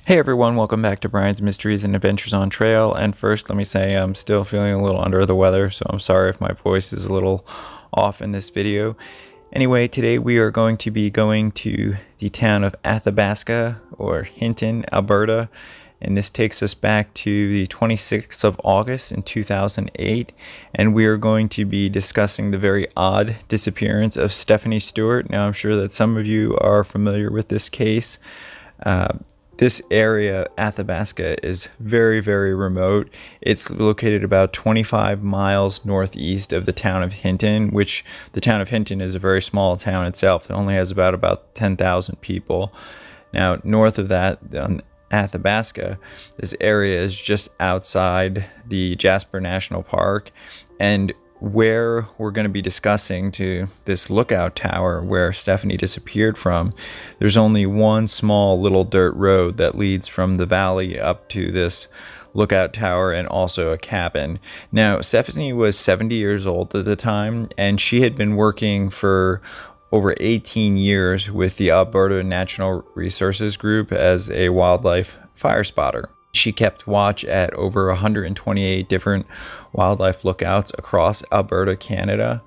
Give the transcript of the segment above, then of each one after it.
Hey everyone, welcome back to Brian's Mysteries and Adventures on Trail. And first, let me say I'm still feeling a little under the weather, so I'm sorry if my voice is a little off in this video. Anyway, today we are going to be going to the town of Athabasca, or Hinton, Alberta. And this takes us back to the 26th of August in 2008. And we are going to be discussing the very odd disappearance of Stephanie Stewart. Now, I'm sure that some of you are familiar with this case. This area, Athabasca, is very, very remote. It's located about 25 miles northeast of the town of Hinton, which the town of Hinton is a very small town itself. It only has about 10,000 people. Now, north of that, on Athabasca, this area is just outside the Jasper National Park, and where we're going to be discussing to this lookout tower where Stephanie disappeared from, there's only one small little dirt road that leads from the valley up to this lookout tower and also a cabin. Now, Stephanie was 70 years old at the time, and she had been working for over 18 years with the Alberta Natural Resources Group as a wildlife fire spotter. She kept watch at over 128 different wildlife lookouts across Alberta, Canada.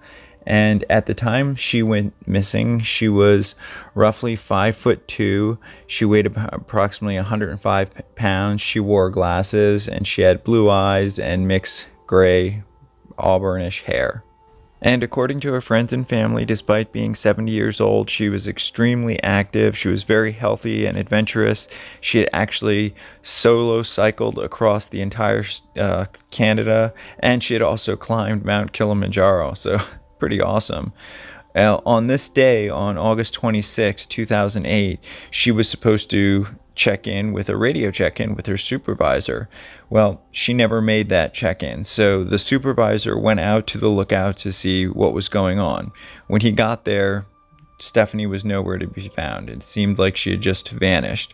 And at the time she went missing, she was roughly 5'2". She weighed approximately 105 pounds. She wore glasses and she had blue eyes and mixed gray auburnish hair. And according to her friends and family, despite being 70 years old, she was extremely active. She was very healthy and adventurous. She had actually solo cycled across the entire Canada, and she had also climbed Mt Kilimanjaro. So pretty awesome. On this day, on August 26, 2008, she was supposed to check in with a radio check-in with her supervisor. Well, she never made that check-in, so the supervisor went out to the lookout to see what was going on. When he got there, Stephanie was nowhere to be found. It seemed like she had just vanished.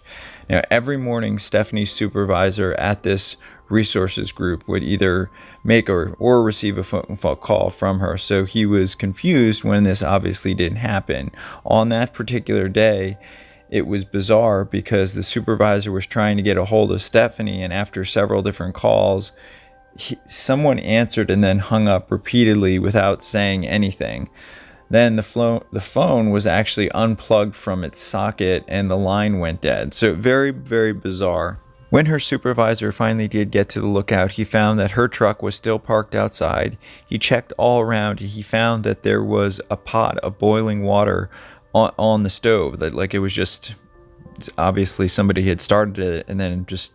Now, every morning, Stephanie's supervisor at this resources group would either make or receive a phone call from her, so he was confused when this obviously didn't happen. On that particular day, it was bizarre because the supervisor was trying to get a hold of Stephanie, and after several different calls, someone answered and then hung up repeatedly without saying anything. Then the phone was actually unplugged from its socket and the line went dead. So very, very bizarre. When her supervisor finally did get to the lookout, he found that her truck was still parked outside. He checked all around. He found that there was a pot of boiling water on the stove, that like it was just obviously somebody had started it and then just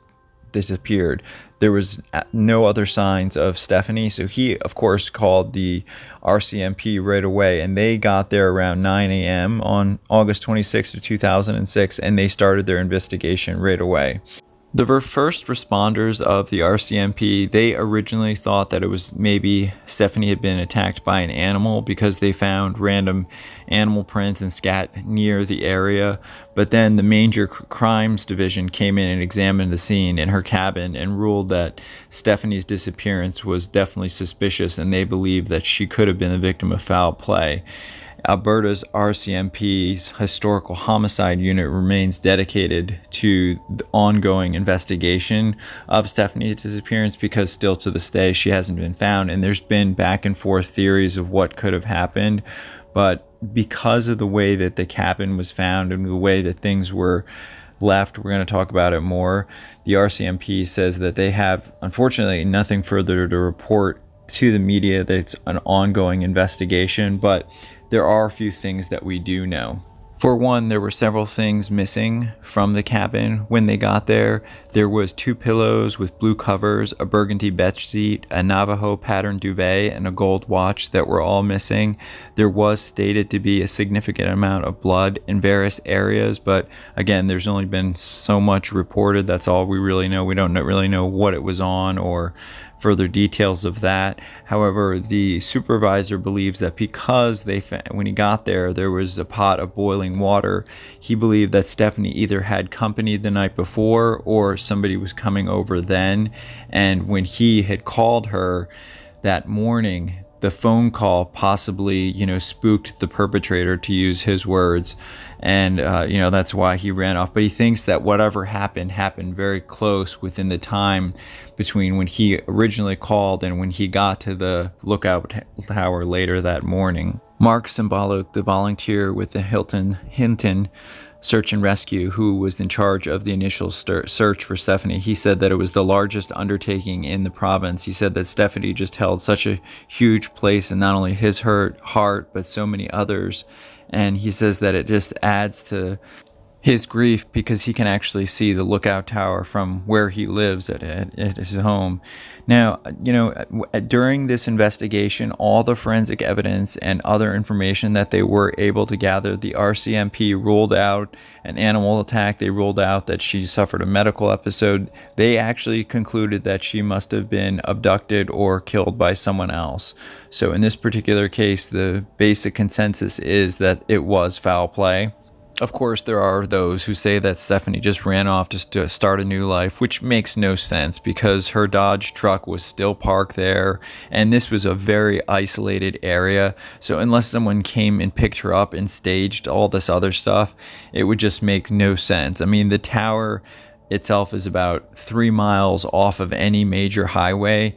disappeared. There was no other signs of Stephanie, so he of course called the RCMP right away, and they got there around 9 a.m. on August 26th of 2006, and they started their investigation right away. The first responders of the RCMP, they originally thought that it was maybe Stephanie had been attacked by an animal because they found random animal prints and scat near the area. But then the Major Crimes Division came in and examined the scene in her cabin and ruled that Stephanie's disappearance was definitely suspicious, and they believed that she could have been the victim of foul play. Alberta's RCMP's Historical Homicide Unit remains dedicated to the ongoing investigation of Stephanie's disappearance because still to this day she hasn't been found, and there's been back and forth theories of what could have happened. But because of the way that the cabin was found and the way that things were left, we're going to talk about it more. The RCMP says that they have, unfortunately, nothing further to report to the media, that it's an ongoing investigation, but there are a few things that we do know. For one, there were several things missing from the cabin when they got there. There was 2 pillows with blue covers, a burgundy bedsheet, a Navajo pattern duvet, and a gold watch that were all missing. There was stated to be a significant amount of blood in various areas, but again, there's only been so much reported. That's all we really know. We don't really know what it was on or further details of that. However, the supervisor believes that because when he got there, there was a pot of boiling water, he believed that Stephanie either had company the night before or somebody was coming over then. And when he had called her that morning, the phone call possibly, spooked the perpetrator, to use his words. And, that's why he ran off. But he thinks that whatever happened very close within the time between when he originally called and when he got to the lookout tower later that morning. Mark Cymbalo, the volunteer with the Hinton search and rescue, who was in charge of the initial search for Stephanie, he said that it was the largest undertaking in the province. He said that Stephanie just held such a huge place in not only his heart, but so many others. And he says that it just adds to his grief because he can actually see the lookout tower from where he lives at his home. Now, during this investigation, all the forensic evidence and other information that they were able to gather, the RCMP ruled out an animal attack. They ruled out that she suffered a medical episode. They actually concluded that she must have been abducted or killed by someone else. So in this particular case, the basic consensus is that it was foul play. Of course, there are those who say that Stephanie just ran off just to start a new life, which makes no sense because her Dodge truck was still parked there, and this was a very isolated area. So unless someone came and picked her up and staged all this other stuff, it would just make no sense. I mean, the tower itself is about 3 miles off of any major highway.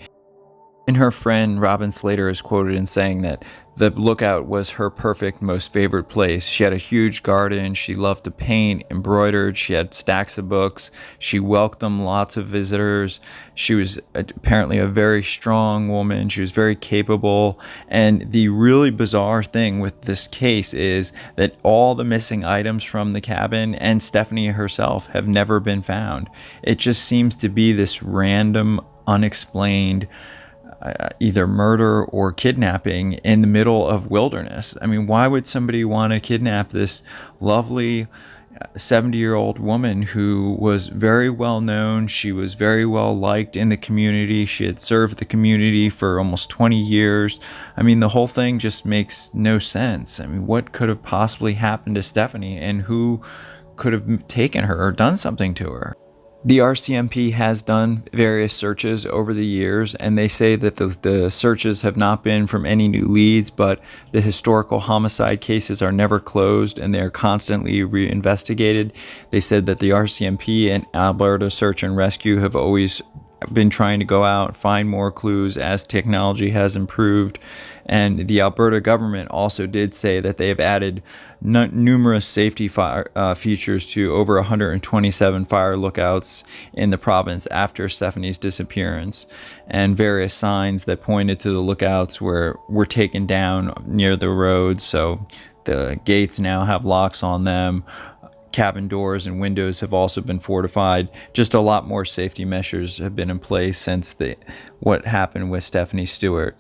And her friend Robin Slater is quoted in saying that the lookout was her perfect, most favorite place. She had a huge garden. She loved to paint, embroidered. She had stacks of books. She welcomed lots of visitors. She was apparently a very strong woman. She was very capable. And the really bizarre thing with this case is that all the missing items from the cabin and Stephanie herself have never been found. It just seems to be this random, unexplained either murder or kidnapping in the middle of wilderness. I mean, why would somebody want to kidnap this lovely 70-year-old woman who was very well known? She was very well liked in the community. She had served the community for almost 20 years. I mean, the whole thing just makes no sense. I mean, what could have possibly happened to Stephanie, and who could have taken her or done something to her? The RCMP has done various searches over the years, and they say that the searches have not been from any new leads, but the historical homicide cases are never closed and they are constantly reinvestigated. They said that the RCMP and Alberta Search and Rescue have always been trying to go out, find more clues as technology has improved. And the Alberta government also did say that they have added numerous safety features to over 127 fire lookouts in the province after Stephanie's disappearance, and various signs that pointed to the lookouts were taken down near the road. So the gates now have locks on them. Cabin doors and windows have also been fortified. Just a lot more safety measures have been in place since what happened with Stephanie Stewart.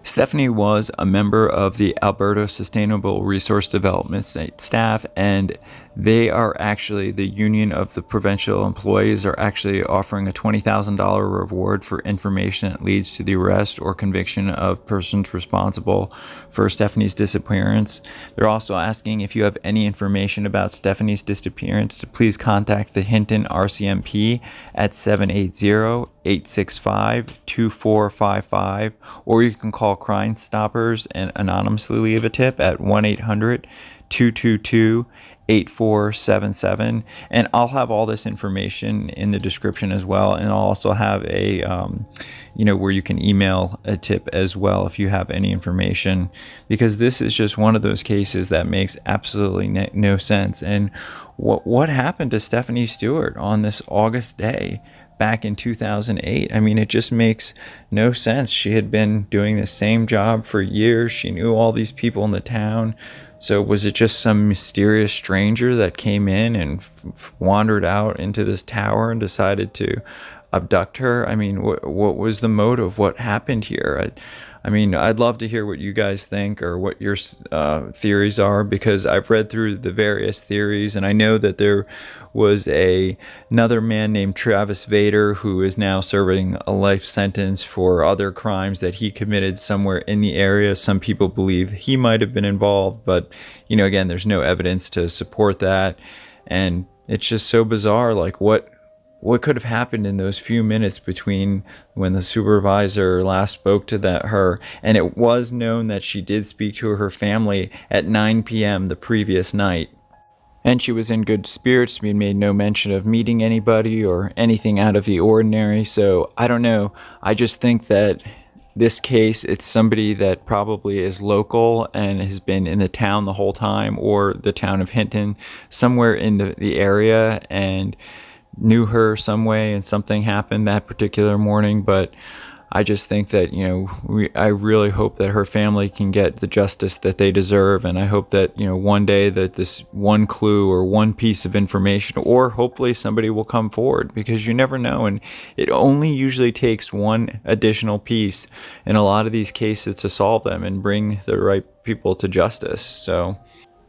Stephanie was a member of the Alberta Sustainable Resource Development staff, and they are actually, the union of the provincial employees are actually offering a $20,000 reward for information that leads to the arrest or conviction of persons responsible for Stephanie's disappearance. They're also asking if you have any information about Stephanie's disappearance to please contact the Hinton RCMP at 780-865-2455, or you can call Crime Stoppers and anonymously leave a tip at 1-800-222-8477. And I'll have all this information in the description as well, and I'll also have a where you can email a tip as well if you have any information, because this is just one of those cases that makes absolutely no sense. And what happened to Stephanie Stewart on this August day back in 2008? I mean, it just makes no sense. She had been doing the same job for years. She knew all these people in the town. So was it just some mysterious stranger that came in and wandered out into this tower and decided to abduct her? I mean, what was the motive? What happened here? I mean, I'd love to hear what you guys think or what your theories are, because I've read through the various theories, and I know that there was another man named Travis Vader who is now serving a life sentence for other crimes that he committed somewhere in the area. Some people believe he might have been involved, but, again, there's no evidence to support that. And it's just so bizarre. Like, what what could have happened in those few minutes between when the supervisor last spoke to her. And it was known that she did speak to her family at 9 p.m. the previous night. And she was in good spirits. We made no mention of meeting anybody or anything out of the ordinary. So I don't know. I just think that this case, it's somebody that probably is local and has been in the town the whole time, or the town of Hinton, somewhere in the area, and knew her some way, and something happened that particular morning. But I just think that, I really hope that her family can get the justice that they deserve. And I hope that, one day that this one clue or one piece of information, or hopefully somebody will come forward, because you never know. And it only usually takes one additional piece in a lot of these cases to solve them and bring the right people to justice. So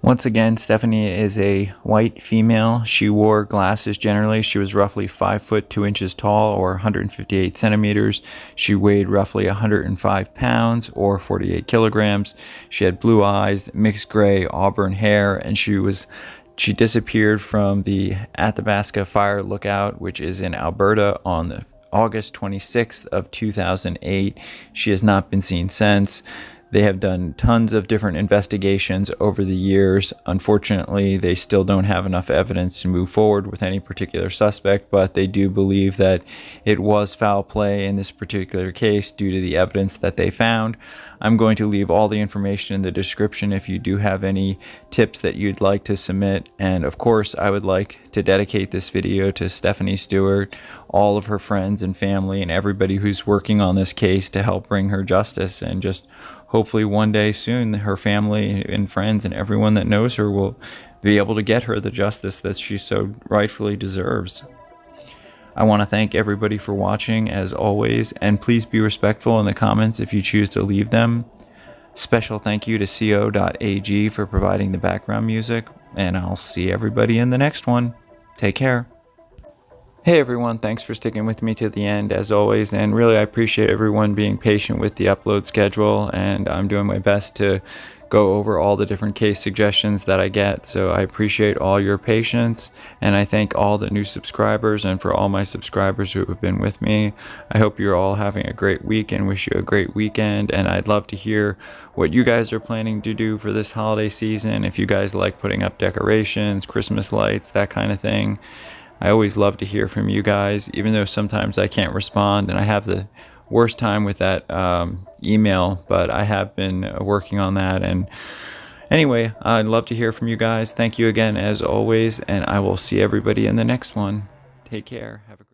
once again, Stephanie is a white female. She wore glasses generally. She was roughly 5 foot 2 inches tall, or 158 centimeters. She weighed roughly 105 pounds, or 48 kilograms. She had blue eyes, mixed gray auburn hair, and she disappeared from the Athabasca Firelookout, which is in Alberta, on August 26th of 2008. She has not been seen since. They have done tons of different investigations over the years. Unfortunately, they still don't have enough evidence to move forward with any particular suspect, but they do believe that it was foul play in this particular case due to the evidence that they found. I'm going to leave all the information in the description if you do have any tips that you'd like to submit. And of course, I would like to dedicate this video to Stephanie Stewart, all of her friends and family, and everybody who's working on this case to help bring her justice. And just hopefully one day soon, her family and friends and everyone that knows her will be able to get her the justice that she so rightfully deserves. I want to thank everybody for watching, as always, and please be respectful in the comments if you choose to leave them. Special thank you to co.ag for providing the background music, and I'll see everybody in the next one. Take care. Hey everyone, thanks for sticking with me to the end as always, and really I appreciate everyone being patient with the upload schedule, and I'm doing my best to go over all the different case suggestions that I get. So I appreciate all your patience, and I thank all the new subscribers, and for all my subscribers who have been with me. I hope you're all having a great week and wish you a great weekend, and I'd love to hear what you guys are planning to do for this holiday season. If you guys like putting up decorations, Christmas lights, that kind of thing, I always love to hear from you guys, even though sometimes I can't respond and I have the worst time with that email, but I have been working on that. And anyway, I'd love to hear from you guys. Thank you again as always, and I will see everybody in the next one. Take care. Have a great